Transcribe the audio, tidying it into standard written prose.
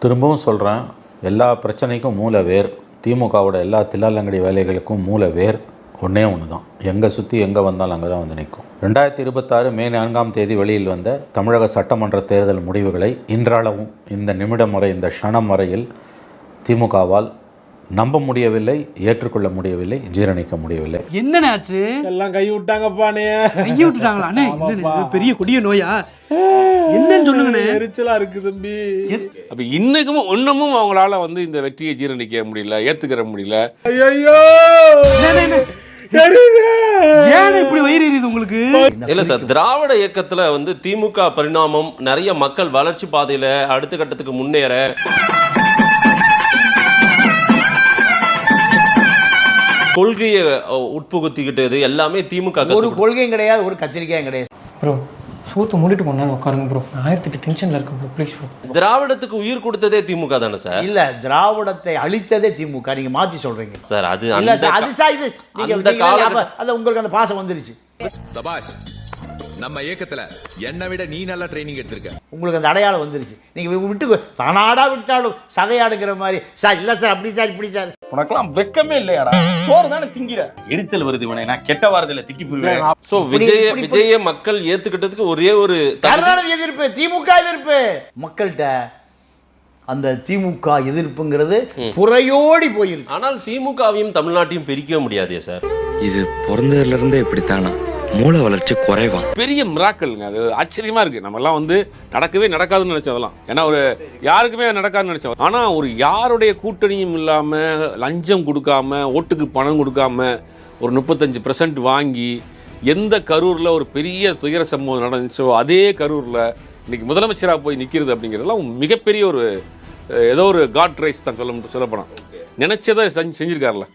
திரும்பவும் சொல்கிறேன், எல்லா பிரச்சனைக்கும் மூல வேர், திமுகவோட எல்லா தில்லாலங்கடி வேலைகளுக்கும் மூல வேர் ஒன்றே ஒன்று தான். எங்கே சுற்றி எங்கே வந்தாலும் அங்கே தான் வந்து நிற்கும். 2026 மே 4 வெளியில் வந்த தமிழக சட்டமன்ற தேர்தல் முடிவுகளை இன்றளவும் இந்த நிமிடம் வரை, இந்த க்ஷணம் வரையில் திமுகவால் நம்ப முடியவில்லை, ஏற்றுக்கொள்ள முடியவில்லை, ஜீரணிக்க முடியவில்லை. என்னன்னாச்சு? எல்லாம் கை விட்டாங்கப்பானே. கை விட்டுட்டாங்களா? அண்ணே பெரிய கொடிய நோயா? என்னன்னு சொல்லுங்கண்ணே. எரிச்சலா இருக்கு தம்பி. அப்ப இன்னைக்கும் ஒண்ணுமும் அவங்களால வந்து இந்த வெற்றியை ஜீரணிக்க முடியல, ஏத்துக்கிற முடியல. ஐயோ ஏன் இப்படி வயிறு எரியுது உங்களுக்கு? இல்ல சார், திராவிட இயக்கத்துல வந்து திமுக பரிணாமம், நிறைய மக்கள் வளர்ச்சி பாதையில அடுத்த கட்டத்துக்கு முன்னேற கொள்கையை உட்புகுத்திக்கிட்டது எல்லாமே திமுக. ஒரு கொள்கையும் கிடையாது, ஒரு கத்திரிக்காயும் கிடையாது. ப்ரோ சூத்து மூடிட்டு கொண்டா உட்காருங்க ப்ரோ. 1008 டென்ஷன்ல இருக்கேன் ப்ரோ, ப்ளீஸ் ப்ரோ. திராவிடத்துக்கு உயிர் கொடுத்ததே திமுக தானே சார்? இல்ல, திராவிடத்தை அழித்ததே திமுக. நீங்க மாத்தி சொல்றீங்க சார். அது இல்ல சார், அது சார், இது நீங்க அது உங்களுக்கு அந்த பாசம் வந்துருச்சு. சபாஷ், நம்ம இயக்கத்துல என்னை விட நீ நல்ல ட்ரைனிங் எடுத்திருக்க. உங்களுக்கு அந்த அடையாளம் வந்துருச்சு. நீங்க விட்டு தானாடா விட்டாலும் சகையாடுங்கிற மாதிரி சார். இல்ல சார், அப்படி சார், இப்படி சார். உனக்கெல்லாம் வெக்கமே இல்லையாடா? சோறு தானே திங்கிற. எரிச்சல் வருது இவனை. நான் கெட்ட வாரத்துல திட்டி போயிருவேன். சோ விஜய மக்கள் ஏத்துக்கிட்டதுக்கு ஒரே ஒரு கருணாநிதி எதிர்ப்பு, திமுக எதிர்ப்பு. மக்கள்கிட்ட அந்த திமுக எதிர்ப்புங்கிறது புறையோடி போயிருக்கு. ஆனால் திமுகவையும் தமிழ்நாட்டையும் பிரிக்க முடியாதே சார். இது பிறந்ததுல இருந்தே இப்படித்தானா? மூளை வளர்ச்சி குறைவா? பெரிய மிராக்கல்ங்க. அது ஆச்சரியமா இருக்கு. நம்ம எல்லாம் வந்து நடக்கவே நடக்காதுன்னு நினைச்சோம் அதெல்லாம். ஏன்னா ஒரு யாருக்குமே நடக்காதுன்னு நினைச்சோம். ஆனா ஒரு யாருடைய கூட்டணியும் இல்லாம, லஞ்சம் கொடுக்காம, ஓட்டுக்கு பணம் கொடுக்காம ஒரு 35% வாங்கி எந்த கரூர்ல ஒரு பெரிய துயர சம்பவம் நடந்துச்சோ அதே கரூர்ல இன்னைக்கு முதலமைச்சராக போய் நிற்கிறது அப்படிங்கிறதுலாம் மிகப்பெரிய ஒரு ஏதோ ஒரு காட் ரைஸ் தான் சொல்லப்போனா. நினைச்சதை செஞ்சிருக்காருல்ல.